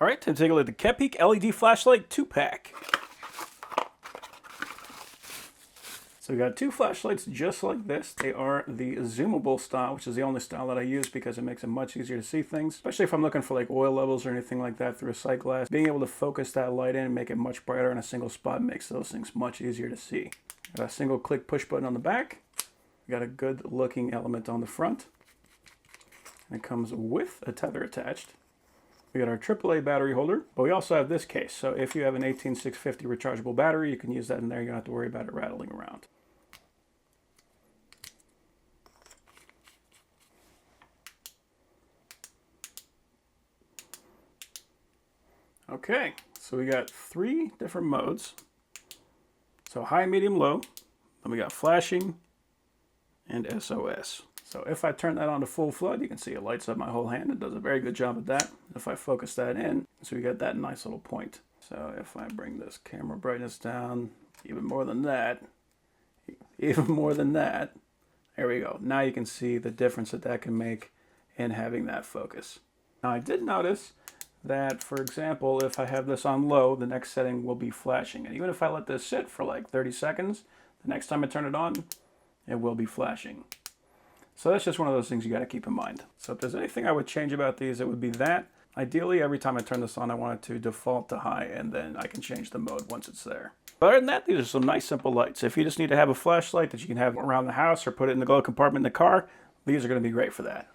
All right, time to take a look at the KEPEAK LED flashlight 2-pack. So we got two flashlights just like this. They are the Zoomable style, which is the only style that I use because it makes it much easier to see things, especially if I'm looking for like oil levels or anything like that through a sight glass. Being able to focus that light in and make it much brighter in a single spot makes those things much easier to see. Got a single click push button on the back. We got a good looking element on the front. And it comes with a tether attached. We got our AAA battery holder, but we also have this case. So if you have an 18650 rechargeable battery, you can use that in there. You don't have to worry about it rattling around. Okay, so we got three different modes. So high, medium, low. Then we got flashing and SOS. So if I turn that on to full flood, you can see it lights up my whole hand. It does a very good job at that. If I focus that in, so we get that nice little point. So if I bring this camera brightness down, even more than that, there we go. Now you can see the difference that that can make in having that focus. Now I did notice that, for example, if I have this on low, the next setting will be flashing. And even if I let this sit for like 30 seconds, the next time I turn it on, it will be flashing. So that's just one of those things you got to keep in mind. So if there's anything I would change about these, it would be that. Ideally, every time I turn this on, I want it to default to high, and then I can change the mode once it's there. But other than that, these are some nice, simple lights. If you just need to have a flashlight that you can have around the house or put it in the glove compartment in the car, these are going to be great for that.